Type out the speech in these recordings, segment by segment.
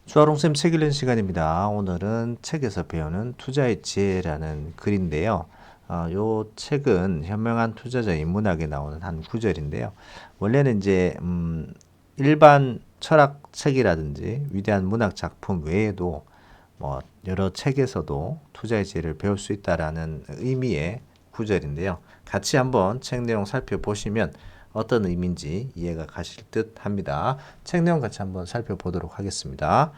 주아롱쌤 책 읽는 시간입니다. 오늘은 책에서 배우는 투자의 지혜라는 글인데요. 요 책은 현명한 투자자 인문학에 나오는 한 구절인데요. 원래는 이제 일반 철학 책이라든지 위대한 문학 작품 외에도 뭐 여러 책에서도 투자의 지혜를 배울 수 있다라는 의미의 구절인데요. 같이 한번 책 내용 살펴보시면 어떤 의미인지 이해가 가실 듯 합니다. 책 내용 같이 한번 살펴보도록 하겠습니다.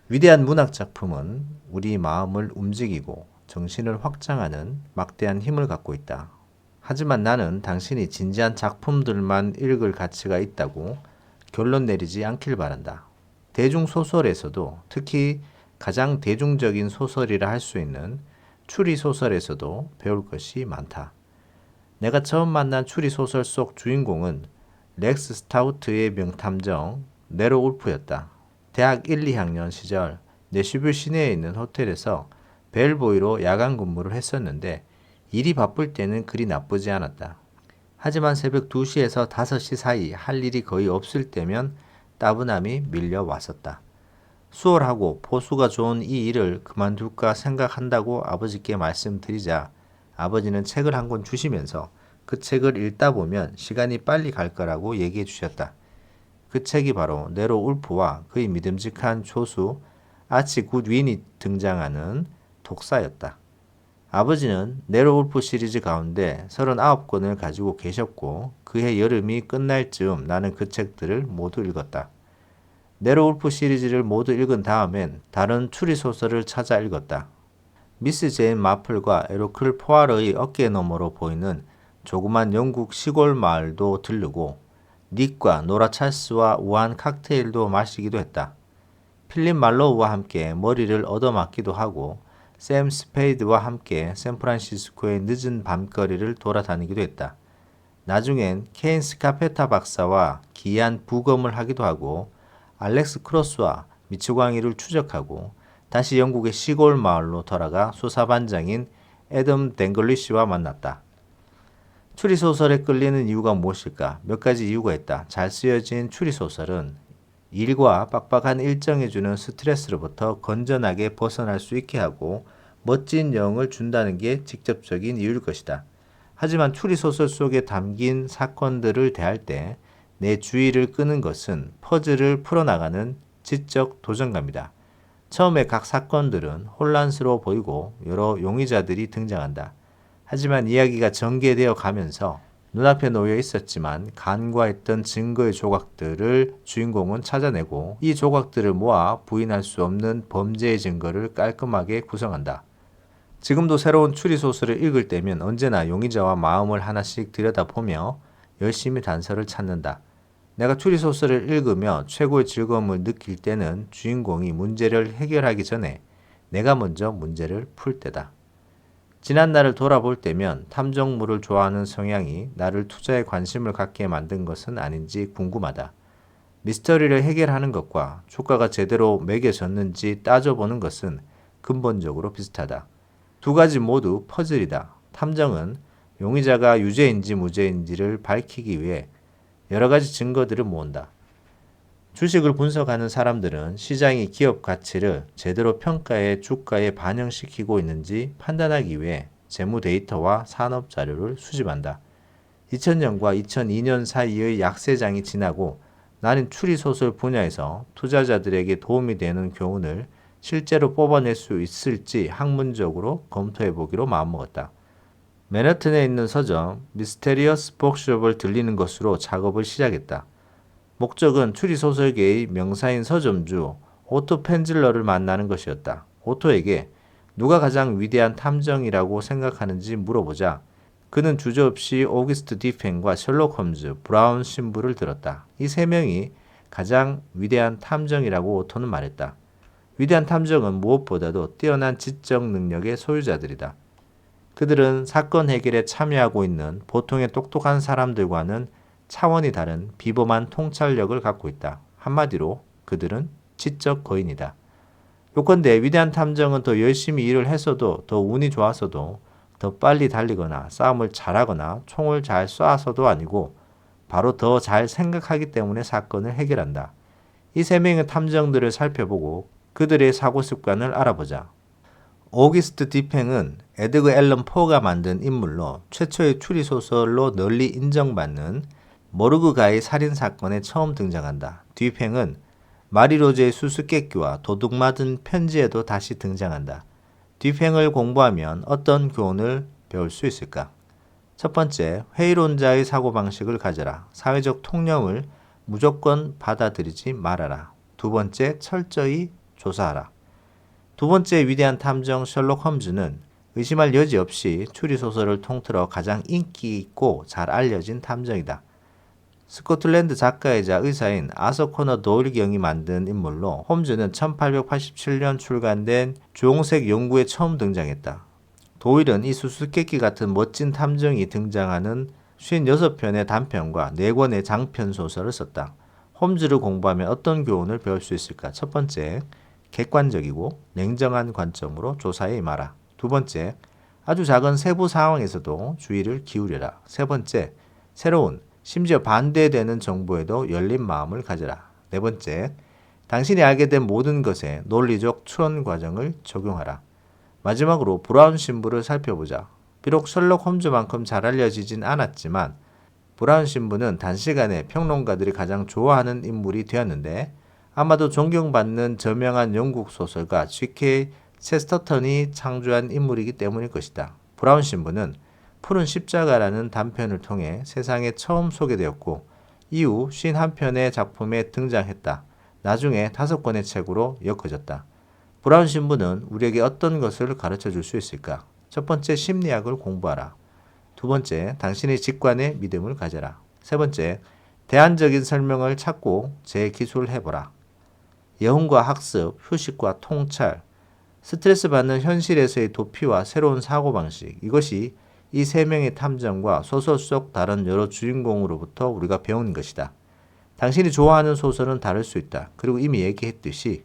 위대한 문학 작품은 우리 마음을 움직이고 정신을 확장하는 막대한 힘을 갖고 있다. 하지만 나는 당신이 진지한 작품들만 읽을 가치가 있다고 결론 내리지 않길 바란다. 대중소설에서도 특히 가장 대중적인 소설이라 할 수 있는 추리소설에서도 배울 것이 많다. 내가 처음 만난 추리소설 속 주인공은 렉스 스타우트의 명탐정 네로 울프였다. 대학 1, 2학년 시절 내슈빌 시내에 있는 호텔에서 벨보이로 야간 근무를 했었는데 일이 바쁠 때는 그리 나쁘지 않았다. 하지만 새벽 2시에서 5시 사이 할 일이 거의 없을 때면 따분함이 밀려왔었다. 수월하고 보수가 좋은 이 일을 그만둘까 생각한다고 아버지께 말씀드리자 아버지는 책을 한 권 주시면서 그 책을 읽다 보면 시간이 빨리 갈 거라고 얘기해 주셨다. 그 책이 바로 네로 울프와 그의 믿음직한 조수 아치 굿윈이 등장하는 독사였다. 아버지는 네로 울프 시리즈 가운데 39권을 가지고 계셨고 그해 여름이 끝날 즈음 나는 그 책들을 모두 읽었다. 네로 울프 시리즈를 모두 읽은 다음엔 다른 추리소설을 찾아 읽었다. 미스 제인 마플과 에르큘 포아르의 어깨 너머로 보이는 조그만 영국 시골 마을도 들르고 닉과 노라 찰스와 우아한 칵테일도 마시기도 했다. 필립 말로우와 함께 머리를 얻어맞기도 하고 샘 스페이드와 함께 샌프란시스코의 늦은 밤거리를 돌아다니기도 했다. 나중엔 케인 스카페타 박사와 기이한 부검을 하기도 하고 알렉스 크로스와 미츠광이를 추적하고 다시 영국의 시골 마을로 돌아가 수사반장인 애덤 댕글리쉬와 만났다. 추리소설에 끌리는 이유가 무엇일까? 몇 가지 이유가 있다. 잘 쓰여진 추리소설은 일과 빡빡한 일정이 주는 스트레스로부터 건전하게 벗어날 수 있게 하고 멋진 영을 준다는 게 직접적인 이유일 것이다. 하지만 추리소설 속에 담긴 사건들을 대할 때 내 주의를 끄는 것은 퍼즐을 풀어나가는 지적 도전감이다. 처음에 각 사건들은 혼란스러워 보이고 여러 용의자들이 등장한다. 하지만 이야기가 전개되어 가면서 눈앞에 놓여 있었지만 간과했던 증거의 조각들을 주인공은 찾아내고 이 조각들을 모아 부인할 수 없는 범죄의 증거를 깔끔하게 구성한다. 지금도 새로운 추리소설을 읽을 때면 언제나 용의자와 마음을 하나씩 들여다보며 열심히 단서를 찾는다. 내가 추리소설을 읽으며 최고의 즐거움을 느낄 때는 주인공이 문제를 해결하기 전에 내가 먼저 문제를 풀 때다. 지난 날을 돌아볼 때면 탐정물을 좋아하는 성향이 나를 투자에 관심을 갖게 만든 것은 아닌지 궁금하다. 미스터리를 해결하는 것과 주가가 제대로 매겨졌는지 따져보는 것은 근본적으로 비슷하다. 두 가지 모두 퍼즐이다. 탐정은 용의자가 유죄인지 무죄인지를 밝히기 위해 여러 가지 증거들을 모은다. 주식을 분석하는 사람들은 시장이 기업 가치를 제대로 평가해 주가에 반영시키고 있는지 판단하기 위해 재무 데이터와 산업 자료를 수집한다. 2000년과 2002년 사이의 약세장이 지나고 나는 추리소설 분야에서 투자자들에게 도움이 되는 교훈을 실제로 뽑아낼 수 있을지 학문적으로 검토해보기로 마음먹었다. 맨하튼에 있는 서점 미스테리어스 북숍을 들리는 것으로 작업을 시작했다. 목적은 추리소설계의 명사인 서점주 오토 펜즐러를 만나는 것이었다. 오토에게 누가 가장 위대한 탐정이라고 생각하는지 물어보자 그는 주저없이 오기스트 디펜과 셜록 홈즈, 브라운 신부를 들었다. 이 세 명이 가장 위대한 탐정이라고 오토는 말했다. 위대한 탐정은 무엇보다도 뛰어난 지적 능력의 소유자들이다. 그들은 사건 해결에 참여하고 있는 보통의 똑똑한 사람들과는 차원이 다른 비범한 통찰력을 갖고 있다. 한마디로 그들은 지적 거인이다. 요컨대 위대한 탐정은 더 열심히 일을 했어도 더 운이 좋아서도 더 빨리 달리거나 싸움을 잘하거나 총을 잘 쏴서도 아니고 바로 더 잘 생각하기 때문에 사건을 해결한다. 이 세 명의 탐정들을 살펴보고 그들의 사고 습관을 알아보자. 오기스트 디팽은 에드거 앨런 포가 만든 인물로 최초의 추리소설로 널리 인정받는 모르그 가이 살인사건에 처음 등장한다. 디팽은 마리로즈의 수수께끼와 도둑 맞은 편지에도 다시 등장한다. 디팽을 공부하면 어떤 교훈을 배울 수 있을까? 첫 번째, 회의론자의 사고방식을 가져라. 사회적 통념을 무조건 받아들이지 말아라. 두 번째, 철저히 조사하라. 두 번째 위대한 탐정 셜록 홈즈는 의심할 여지 없이 추리소설을 통틀어 가장 인기 있고 잘 알려진 탐정이다. 스코틀랜드 작가이자 의사인 아서 코너 도일 경이 만든 인물로 홈즈는 1887년 출간된 주홍색 연구에 처음 등장했다. 도일은 이 수수께끼 같은 멋진 탐정이 등장하는 56편의 단편과 4권의 장편 소설을 썼다. 홈즈를 공부하면 어떤 교훈을 배울 수 있을까? 첫 번째, 객관적이고 냉정한 관점으로 조사해 임하라. 두 번째, 아주 작은 세부 상황에서도 주의를 기울여라. 세 번째, 새로운 심지어 반대되는 정보에도 열린 마음을 가져라. 네 번째, 당신이 알게 된 모든 것에 논리적 추론 과정을 적용하라. 마지막으로 브라운 신부를 살펴보자. 비록 셜록 홈즈만큼 잘 알려지진 않았지만 브라운 신부는 단시간에 평론가들이 가장 좋아하는 인물이 되었는데 아마도 존경받는 저명한 영국 소설가 G.K. 체스터턴이 창조한 인물이기 때문일 것이다. 브라운 신부는 푸른 십자가라는 단편을 통해 세상에 처음 소개되었고 이후 51편의 작품에 등장했다. 나중에 5권의 책으로 엮어졌다. 브라운 신부는 우리에게 어떤 것을 가르쳐 줄 수 있을까? 첫 번째, 심리학을 공부하라. 두 번째, 당신의 직관에 믿음을 가져라. 세 번째, 대안적인 설명을 찾고 재기술해보라. 여흥과 학습, 휴식과 통찰, 스트레스 받는 현실에서의 도피와 새로운 사고방식, 이것이 이 세 명의 탐정과 소설 속 다른 여러 주인공으로부터 우리가 배운 것이다. 당신이 좋아하는 소설은 다를 수 있다. 그리고 이미 얘기했듯이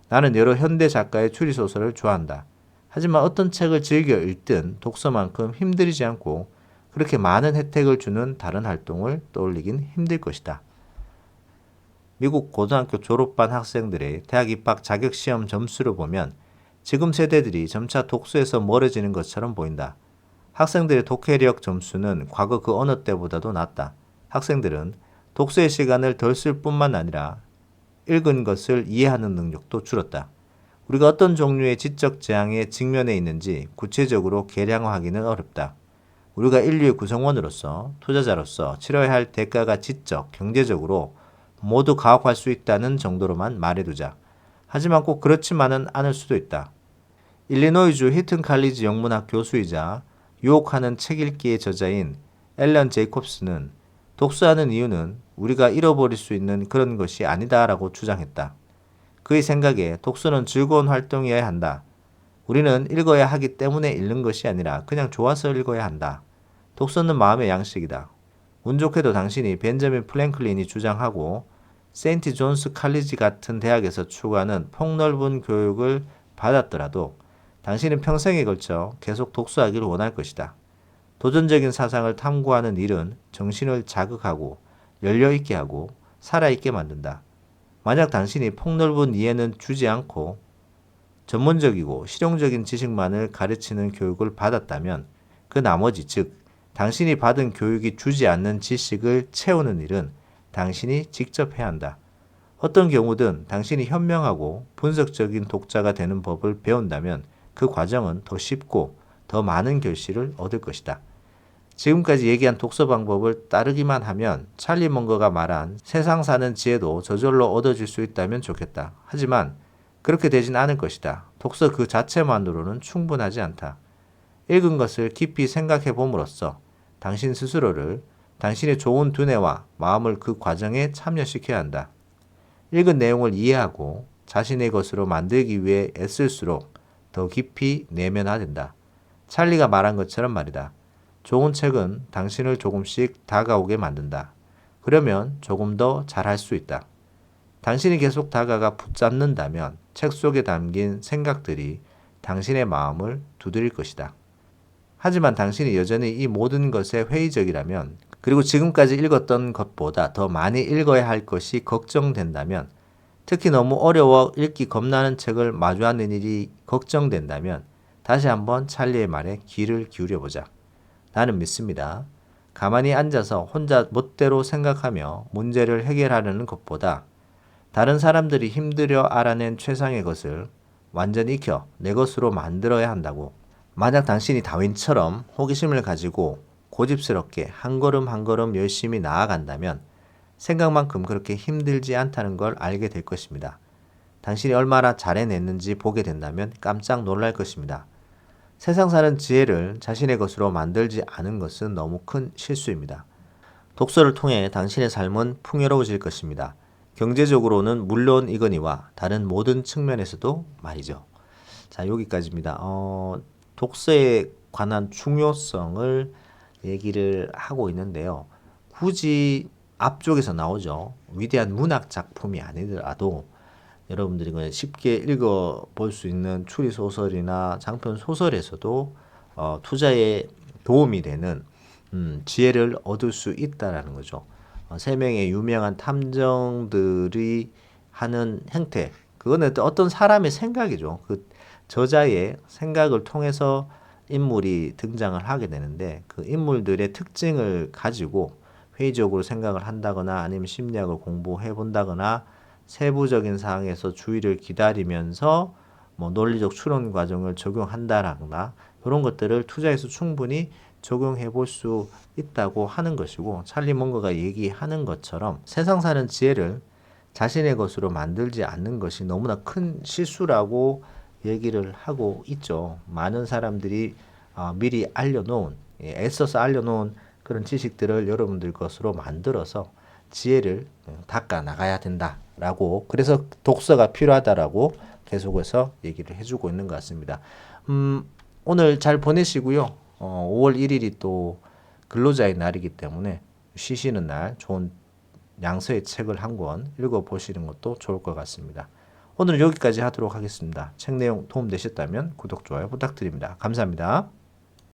나는 여러 현대 작가의 추리소설을 좋아한다. 하지만 어떤 책을 즐겨 읽든 독서만큼 힘들이지 않고 그렇게 많은 혜택을 주는 다른 활동을 떠올리긴 힘들 것이다. 미국 고등학교 졸업반 학생들의 대학 입학 자격시험 점수를 보면 지금 세대들이 점차 독서에서 멀어지는 것처럼 보인다. 학생들의 독해력 점수는 과거 그 어느 때보다도 낮다. 학생들은 독서의 시간을 덜 쓸 뿐만 아니라 읽은 것을 이해하는 능력도 줄었다. 우리가 어떤 종류의 지적 재앙에 직면해 있는지 구체적으로 계량화하기는 어렵다. 우리가 인류의 구성원으로서 투자자로서 치러야 할 대가가 지적, 경제적으로 모두 가혹할 수 있다는 정도로만 말해두자. 하지만 꼭 그렇지만은 않을 수도 있다. 일리노이주 히튼 칼리지 영문학 교수이자 유혹하는 책 읽기의 저자인 앨런 제이콥스는 독서하는 이유는 우리가 잃어버릴 수 있는 그런 것이 아니다라고 주장했다. 그의 생각에 독서는 즐거운 활동이어야 한다. 우리는 읽어야 하기 때문에 읽는 것이 아니라 그냥 좋아서 읽어야 한다. 독서는 마음의 양식이다. 운 좋게도 당신이 벤저민 플랭클린이 주장하고 세인트 존스 칼리지 같은 대학에서 추구하는 폭넓은 교육을 받았더라도 당신은 평생에 걸쳐 계속 독서하기를 원할 것이다. 도전적인 사상을 탐구하는 일은 정신을 자극하고 열려있게 하고 살아있게 만든다. 만약 당신이 폭넓은 이해는 주지 않고 전문적이고 실용적인 지식만을 가르치는 교육을 받았다면 그 나머지 즉 당신이 받은 교육이 주지 않는 지식을 채우는 일은 당신이 직접 해야 한다. 어떤 경우든 당신이 현명하고 분석적인 독자가 되는 법을 배운다면 그 과정은 더 쉽고 더 많은 결실을 얻을 것이다. 지금까지 얘기한 독서 방법을 따르기만 하면 찰리 먼거가 말한 세상 사는 지혜도 저절로 얻어질 수 있다면 좋겠다. 하지만 그렇게 되진 않을 것이다. 독서 그 자체만으로는 충분하지 않다. 읽은 것을 깊이 생각해 봄으로써 당신 스스로를 당신의 좋은 두뇌와 마음을 그 과정에 참여시켜야 한다. 읽은 내용을 이해하고 자신의 것으로 만들기 위해 애쓸수록 더 깊이 내면화된다. 찰리가 말한 것처럼 말이다. 좋은 책은 당신을 조금씩 다가오게 만든다. 그러면 조금 더 잘할 수 있다. 당신이 계속 다가가 붙잡는다면 책 속에 담긴 생각들이 당신의 마음을 두드릴 것이다. 하지만 당신이 여전히 이 모든 것에 회의적이라면 그리고 지금까지 읽었던 것보다 더 많이 읽어야 할 것이 걱정된다면 특히 너무 어려워 읽기 겁나는 책을 마주하는 일이 걱정된다면 다시 한번 찰리의 말에 귀를 기울여 보자. 나는 믿습니다. 가만히 앉아서 혼자 멋대로 생각하며 문제를 해결하려는 것보다 다른 사람들이 힘들여 알아낸 최상의 것을 완전히 익혀 내 것으로 만들어야 한다고. 만약 당신이 다윈처럼 호기심을 가지고 고집스럽게 한 걸음 한 걸음 열심히 나아간다면 생각만큼 그렇게 힘들지 않다는 걸 알게 될 것입니다. 당신이 얼마나 잘해냈는지 보게 된다면 깜짝 놀랄 것입니다. 세상 사는 지혜를 자신의 것으로 만들지 않은 것은 너무 큰 실수입니다. 독서를 통해 당신의 삶은 풍요로워질 것입니다. 경제적으로는 물론이거니와 다른 모든 측면에서도 말이죠. 자, 여기까지입니다. 독서에 관한 중요성을 얘기를 하고 있는데요. 굳이 앞쪽에서 나오죠. 위대한 문학 작품이 아니더라도 여러분들이 그냥 쉽게 읽어볼 수 있는 추리소설이나 장편 소설에서도 투자에 도움이 되는 지혜를 얻을 수 있다라는 거죠. 세 명의 유명한 탐정들이 하는 행태, 그거는 어떤 사람의 생각이죠. 그 저자의 생각을 통해서 인물이 등장을 하게 되는데 그 인물들의 특징을 가지고 회의적으로 생각을 한다거나 아니면 심리학을 공부해 본다거나 세부적인 사항에서 주의를 기다리면서 뭐 논리적 추론 과정을 적용한다거나 이런 것들을 투자에서 충분히 적용해 볼 수 있다고 하는 것이고, 찰리 멍거가 얘기하는 것처럼 세상 사는 지혜를 자신의 것으로 만들지 않는 것이 너무나 큰 실수라고 얘기를 하고 있죠. 많은 사람들이 미리 알려놓은, 애써서 알려놓은 그런 지식들을 여러분들 것으로 만들어서 지혜를 닦아 나가야 된다라고, 그래서 독서가 필요하다라고 계속해서 얘기를 해주고 있는 것 같습니다. 오늘 잘 보내시고요. 5월 1일이 또 근로자의 날이기 때문에 쉬시는 날 좋은 양서의 책을 한 권 읽어보시는 것도 좋을 것 같습니다. 오늘은 여기까지 하도록 하겠습니다. 책 내용 도움되셨다면 구독, 좋아요 부탁드립니다. 감사합니다.